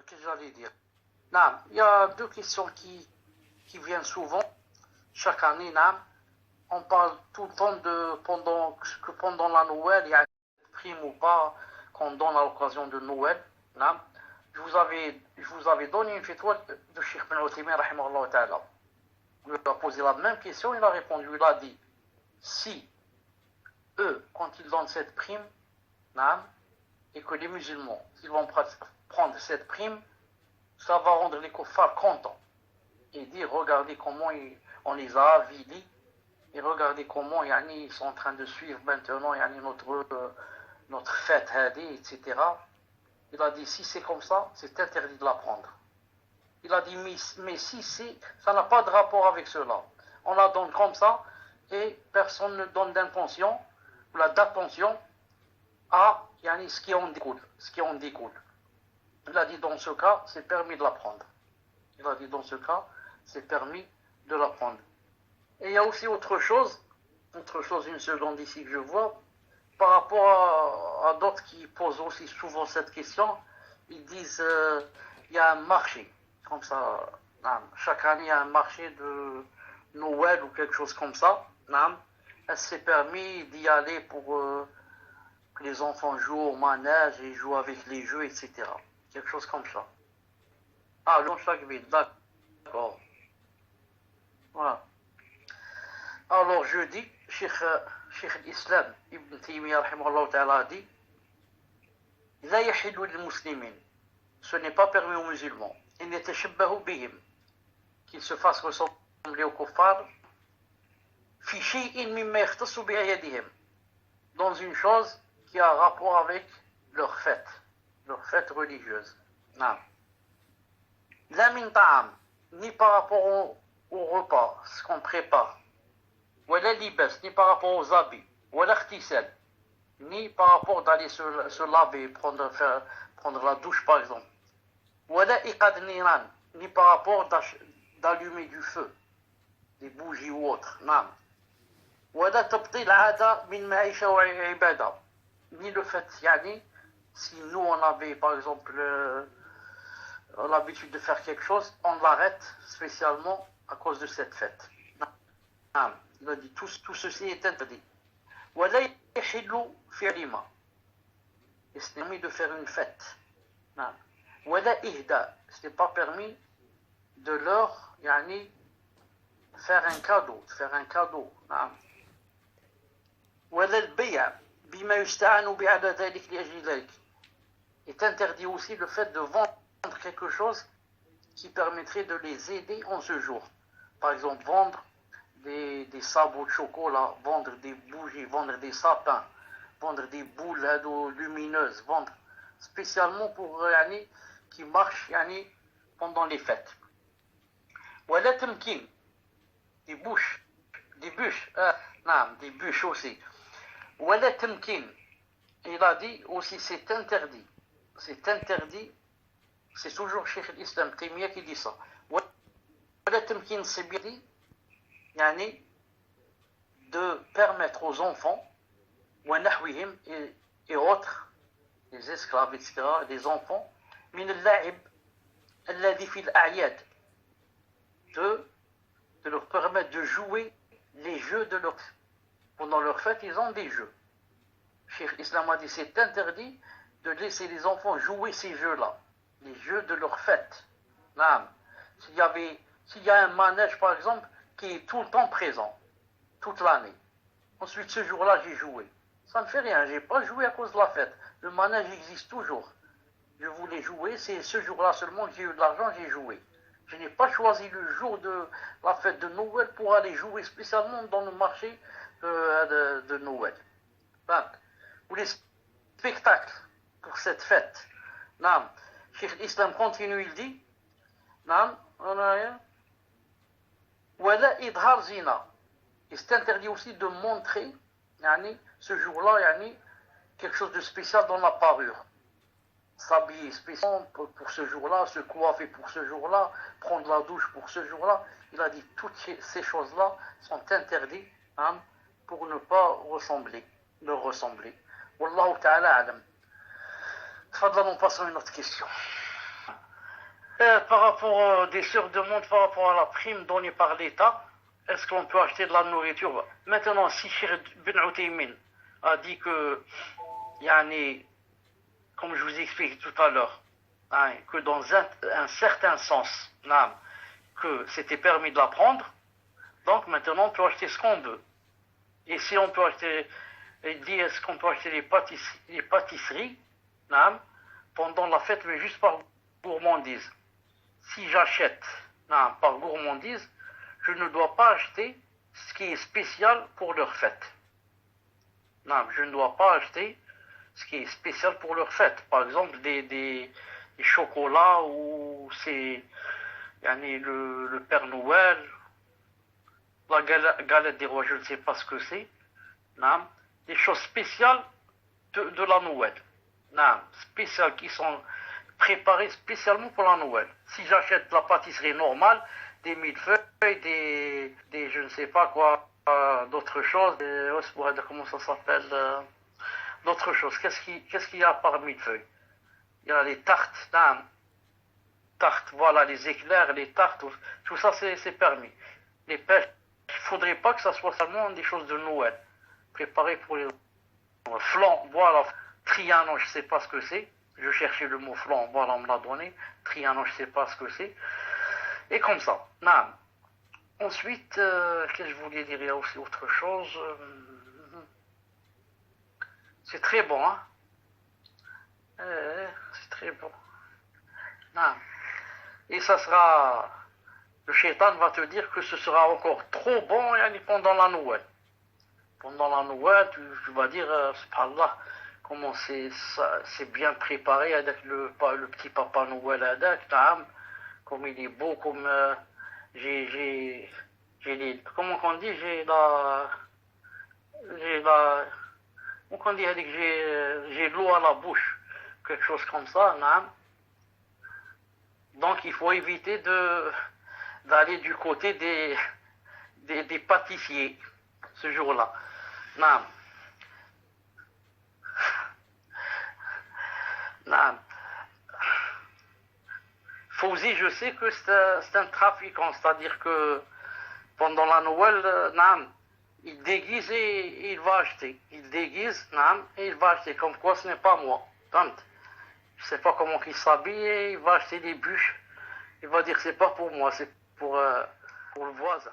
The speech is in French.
qu'est-ce que j'allais dire? Non, il y a deux questions qui viennent souvent, chaque année, non. On parle tout le temps de pendant la Noël, il y a une prime ou pas qu'on donne à l'occasion de Noël. Non. Je vous avais donné une fatwa de Cheikh Ben Uthaymin, rahimahullah ta'ala. Il a posé la même question, il a répondu, il a dit, si eux, quand ils donnent cette prime, non, et que les musulmans, ils vont prendre cette prime, ça va rendre les kuffars contents. Et dire, regardez comment on les a avilis, et regardez comment ils sont en train de suivre maintenant notre fête, etc. Il a dit, si c'est comme ça, c'est interdit de la prendre. Il a dit, mais si ça n'a pas de rapport avec cela. On la donne comme ça, et personne ne donne d'attention à ce qui en découle. Il a dit, dans ce cas, c'est permis de la prendre. Il a dit, dans ce cas, c'est permis de la prendre. Et il y a aussi autre chose, une seconde ici que je vois, par rapport à d'autres qui posent aussi souvent cette question. Ils disent, il y a un marché, comme ça, chaque année il y a un marché de Noël ou quelque chose comme ça. Est-ce c'est permis d'y aller pour que les enfants jouent au manège et jouent avec les jeux, etc. Quelque chose comme ça. Ah, dans chaque ville, d'accord. Voilà. Alors je dis, Cheikh l'Islam Ibn Taymiyyah rahimahullah ta'ala a dit, لا يحل للمسلمين, ce n'est pas permis aux musulmans, إن يتشبهوا بهم, qu'ils se fassent ressembler aux kuffars, في شيء مما يختص بأعيادهم, dans une chose qui a rapport avec leur fête religieuse. Non. La min ta'am, ni par rapport au repas, ce qu'on prépare. Wala libas, ni par rapport aux habits. Wala ikhtisal, ni par rapport d'aller se laver, prendre la douche par exemple. Wala iqad niran, ni par rapport d'allumer du feu, des bougies ou autres. Non. Wala tabtil ada min ma'isha wa ibada, ni le fait, si nous on avait par exemple l'habitude de faire quelque chose, on l'arrête spécialement à cause de cette fête. Il a dit tout ceci est interdit. Et ce n'est pas permis de faire une fête. Ce n'est pas permis de leur faire un cadeau. Est interdit aussi le fait de vendre quelque chose qui permettrait de les aider en ce jour. Par exemple, vendre des sabots de chocolat, vendre des bougies, vendre des sapins, vendre des boules lumineuses, vendre spécialement pour qui marchent pendant les fêtes. Wala tamkin, des bûches aussi. Wala tamkin, il a dit aussi c'est interdit, c'est toujours Cheikh l'Islam Taymiyyah qui dit ça. Wala tamkin sibiri, de permettre aux enfants, et autres, les esclaves, etc., les enfants, min al-la'ib alladhi fi al-a'yad, de leur permettre de jouer les jeux pendant leur fête, ils ont des jeux. Cheikh l'Islam a dit c'est interdit de laisser les enfants jouer ces jeux-là, les jeux de leur fête. S'il y a un manège par exemple qui est tout le temps présent, toute l'année, ensuite ce jour-là j'ai joué, ça ne fait rien, j'ai pas joué à cause de la fête, le manège existe toujours, je voulais jouer, c'est ce jour-là seulement que j'ai eu de l'argent, j'ai joué. Je n'ai pas choisi le jour de la fête de Noël pour aller jouer spécialement dans le marché de Noël. Ou les spectacles pour cette fête. Cheikh l'Islam continue, il dit, Wala idhar zina. Et c'est interdit aussi de montrer, ce jour-là, quelque chose de spécial dans la parure. S'habiller spécialement pour ce jour-là, se coiffer pour ce jour-là, prendre la douche pour ce jour-là. Il a dit toutes ces choses-là sont interdites pour ne pas leur ressembler. Wallahu ta'ala alam. Tfadlan, on passe à une autre question. Par rapport des sœurs de monde, par rapport à la prime donnée par l'État, est-ce qu'on peut acheter de la nourriture? Maintenant, si Cheikh Ben Outaïmin a dit que, yani, comme je vous ai expliqué tout à l'heure, hein, que dans un certain sens, que c'était permis de la prendre, donc maintenant on peut acheter ce qu'on veut. Et si on peut acheter, il dit est-ce qu'on peut acheter les pâtisseries, pendant la fête, mais juste par gourmandise. Si j'achète par gourmandise, je ne dois pas acheter ce qui est spécial pour leur fête. Non, je ne dois pas acheter ce qui est spécial pour leur fête. Par exemple, des chocolats ou c'est le Père Noël, la galette des rois, je ne sais pas ce que c'est. Non, des choses spéciales de la Noël. Non, spéciales qui sont préparées spécialement pour la Noël. Si j'achète la pâtisserie normale, des millefeuilles, des je ne sais pas quoi, d'autres choses, comment ça s'appelle, d'autres choses. Qu'est-ce qu'il y a par millefeuilles? Il y a les tartes, voilà, les éclairs, les tartes, tout ça c'est permis. Les pêches, il ne faudrait pas que ça soit seulement des choses de Noël, préparées pour les flan, voilà, trianon, je ne sais pas ce que c'est. Je cherchais le mot flan, voilà, on me l'a donné. Trianon, je ne sais pas ce que c'est. Et comme ça. Ensuite, qu'est-ce que je voulais dire? Il y a aussi autre chose. C'est très bon, hein? C'est très bon. Et ça sera... Le shaitan va te dire que ce sera encore trop bon pendant la Noël. Pendant la Noël, tu vas dire, subhanallah, comment c'est bien préparé avec le petit Papa Noël avec, comme il est beau, comme j'ai les, comment on dit, comment on dit, j'ai l'eau à la bouche, quelque chose comme ça, donc il faut éviter d'aller du côté des pâtissiers ce jour-là. Fauzi, je sais que c'est un trafiquant, c'est-à-dire que pendant la Noël, il déguise et il va acheter. Il déguise, et il va acheter. Comme quoi, ce n'est pas moi. Je ne sais pas comment il s'habille, il va acheter des bûches. Il va dire, c'est pas pour moi, c'est pour le voisin.